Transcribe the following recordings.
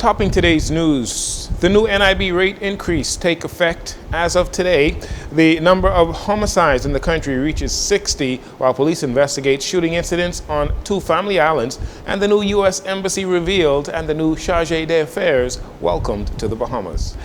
topping today's news, the new NIB rate increase take effect as of today. The number of homicides in the country reaches 60 while police investigate shooting incidents on 2 family islands, and the new U.S. Embassy revealed and the new Charge d'Affaires welcomed to the Bahamas.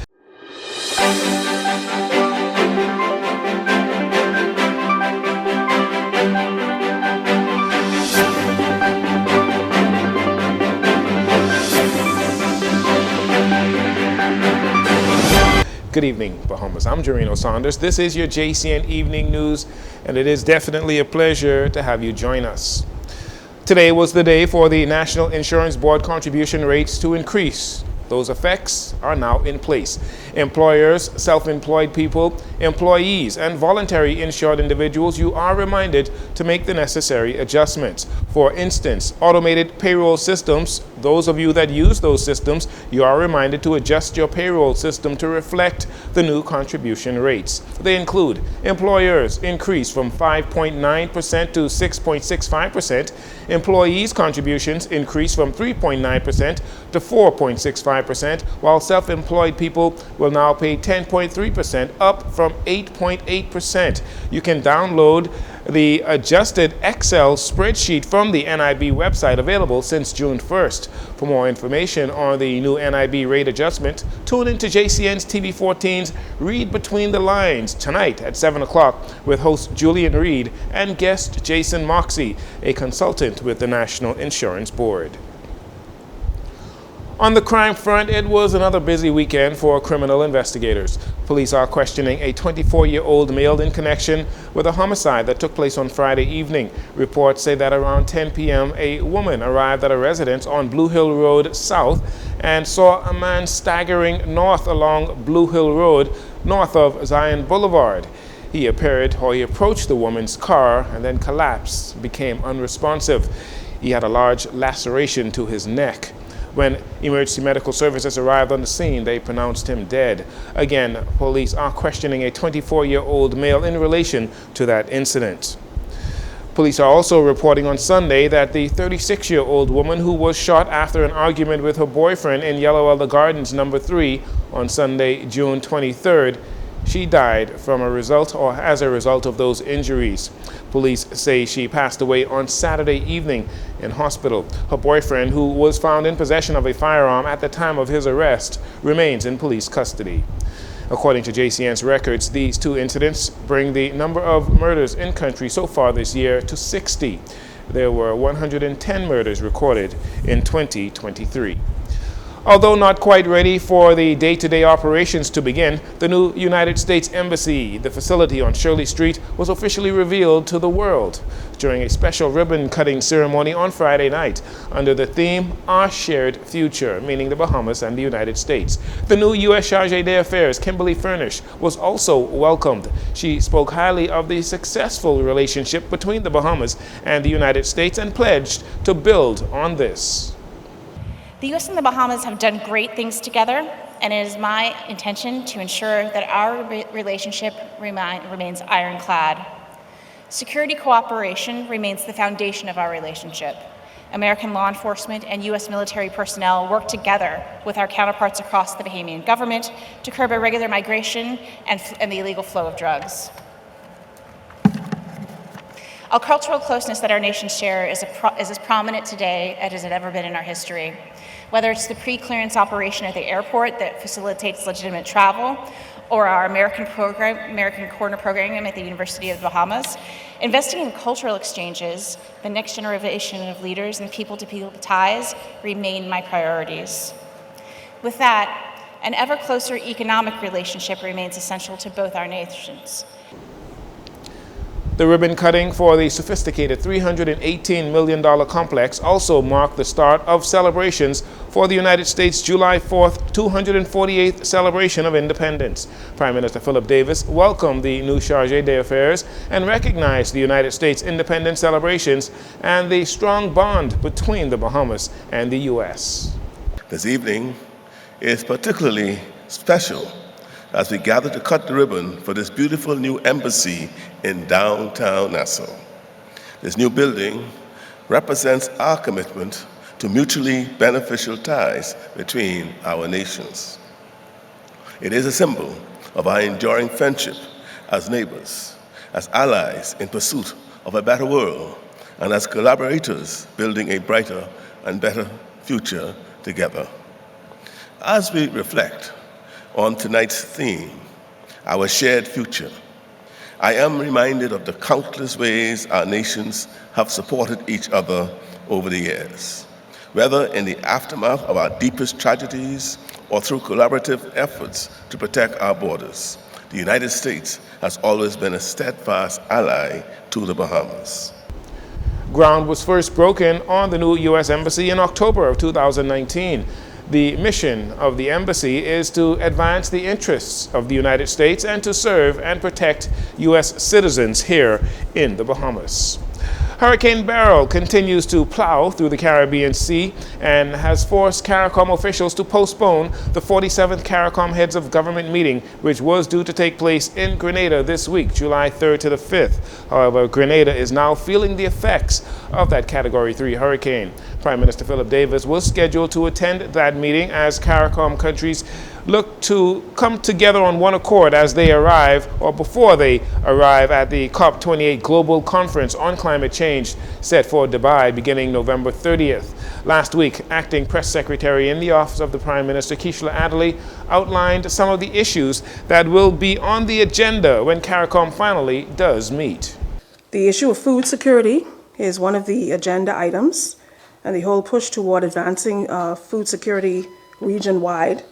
Good evening, Bahamas. I'm Jarino Saunders. This is your JCN Evening News, and it is definitely a pleasure to have you join us. Today was the day for the National Insurance Board contribution rates to increase. Those effects are now in place. Employers, self-employed people, employees, and voluntary insured individuals, you are reminded to make the necessary adjustments. For instance, automated payroll systems, those of you that use those systems, you are reminded to adjust your payroll system to reflect the new contribution rates. They include employers increase from 5.9% to 6.65%, employees' contributions increase from 3.9% to 4.65%, while self-employed people will now pay 10.3%, up from 8.8%. You can download the adjusted Excel spreadsheet from the NIB website, available since June 1st. For more information on the new NIB rate adjustment, tune into JCN's TV14's Read Between the Lines tonight at 7 o'clock with host Julian Reed and guest Jason Moxie, a consultant with the National Insurance Board. On the crime front, it was another busy weekend for criminal investigators. Police are questioning a 24-year-old male in connection with a homicide that took place on Friday evening. Reports say that around 10 p.m., a woman arrived at a residence on Blue Hill Road South and saw a man staggering north along Blue Hill Road, north of Zion Boulevard. He approached the woman's car and then collapsed, became unresponsive. He had a large laceration to his neck. When emergency medical services arrived on the scene, they pronounced him dead. Again, police are questioning a 24-year-old male in relation to that incident. Police are also reporting on Sunday that the 36-year-old woman who was shot after an argument with her boyfriend in Yellow Elder Gardens number 3 on Sunday, June 23rd, she died as a result of those injuries. Police say she passed away on Saturday evening in hospital. Her boyfriend, who was found in possession of a firearm at the time of his arrest, remains in police custody. According to JCN's records, these 2 incidents bring the number of murders in country so far this year to 60. There were 110 murders recorded in 2023. Although not quite ready for the day-to-day operations to begin, the new United States Embassy, the facility on Shirley Street, was officially revealed to the world during a special ribbon-cutting ceremony on Friday night under the theme, Our Shared Future, meaning the Bahamas and the United States. The new U.S. Charge d'Affaires, Kimberly Furnish, was also welcomed. She spoke highly of the successful relationship between the Bahamas and the United States and pledged to build on this. The U.S. and the Bahamas have done great things together, and it is my intention to ensure that our relationship remains ironclad. Security cooperation remains the foundation of our relationship. American law enforcement and U.S. military personnel work together with our counterparts across the Bahamian government to curb irregular migration and the illegal flow of drugs. Our cultural closeness that our nations share is as prominent today as it has ever been in our history. Whether it's the pre-clearance operation at the airport that facilitates legitimate travel, or our American Corner program at the University of the Bahamas, investing in cultural exchanges, the next generation of leaders, and people-to-people ties remain my priorities. With that, an ever closer economic relationship remains essential to both our nations. The ribbon cutting for the sophisticated $318 million complex also marked the start of celebrations for the United States' July 4th, 248th celebration of independence. Prime Minister Philip Davis welcomed the new Charge d'Affaires and recognized the United States' independence celebrations and the strong bond between the Bahamas and the U.S. This evening is particularly special as we gather to cut the ribbon for this beautiful new embassy in downtown Nassau. This new building represents our commitment to mutually beneficial ties between our nations. It is a symbol of our enduring friendship as neighbors, as allies in pursuit of a better world, and as collaborators building a brighter and better future together. As we reflect on tonight's theme, our shared future, I am reminded of the countless ways our nations have supported each other over the years, whether in the aftermath of our deepest tragedies or through collaborative efforts to protect our borders. The United States has always been a steadfast ally to the Bahamas. Ground was first broken on the new U.S. Embassy in October of 2019. The mission of the embassy is to advance the interests of the United States and to serve and protect U.S. citizens here in the Bahamas. Hurricane Beryl continues to plow through the Caribbean Sea and has forced CARICOM officials to postpone the 47th CARICOM Heads of Government meeting, which was due to take place in Grenada this week, July 3rd to the 5th. However, Grenada is now feeling the effects of that Category 3 hurricane. Prime Minister Philip Davis was scheduled to attend that meeting as CARICOM countries look to come together on one accord as they arrive or before they arrive at the COP28 Global Conference on Climate Change set for Dubai beginning November 30th. Last week, Acting Press Secretary in the Office of the Prime Minister, Keishla Adderley, outlined some of the issues that will be on the agenda when CARICOM finally does meet. The issue of food security is one of the agenda items, and the whole push toward advancing food security region-wide.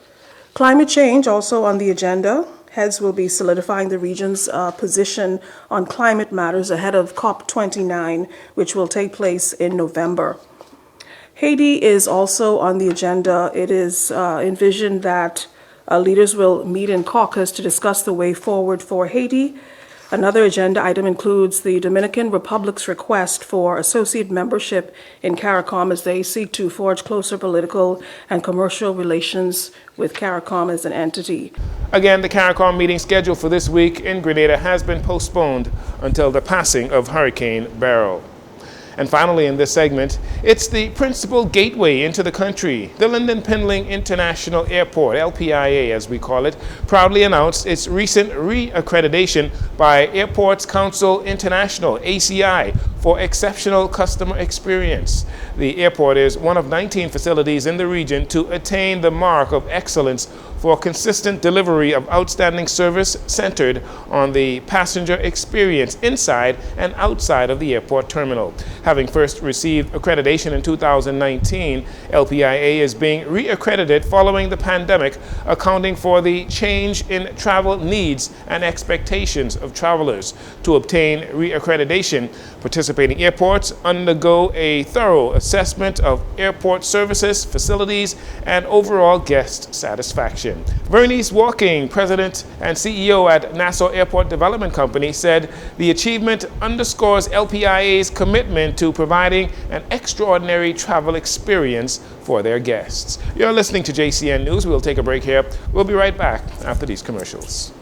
Climate change also on the agenda. Heads will be solidifying the region's position on climate matters ahead of COP29, which will take place in November. Haiti is also on the agenda. It is envisioned that leaders will meet in caucus to discuss the way forward for Haiti. Another agenda item includes the Dominican Republic's request for associate membership in CARICOM as they seek to forge closer political and commercial relations with CARICOM as an entity. Again, the CARICOM meeting scheduled for this week in Grenada has been postponed until the passing of Hurricane Beryl. And finally, in this segment, it's the principal gateway into the country. The Lynden Pindling International Airport, LPIA as we call it, proudly announced its recent reaccreditation by Airports Council International, ACI, for exceptional customer experience. The airport is one of 19 facilities in the region to attain the mark of excellence for consistent delivery of outstanding service centered on the passenger experience inside and outside of the airport terminal. Having first received accreditation in 2019, LPIA is being reaccredited following the pandemic, accounting for the change in travel needs and expectations of travelers. To obtain reaccreditation, participating airports undergo a thorough assessment of airport services, facilities, and overall guest satisfaction. Vernice Walking, President and CEO at Nassau Airport Development Company, said the achievement underscores LPIA's commitment to providing an extraordinary travel experience for their guests. You're listening to JCN News. We'll take a break here. We'll be right back after these commercials.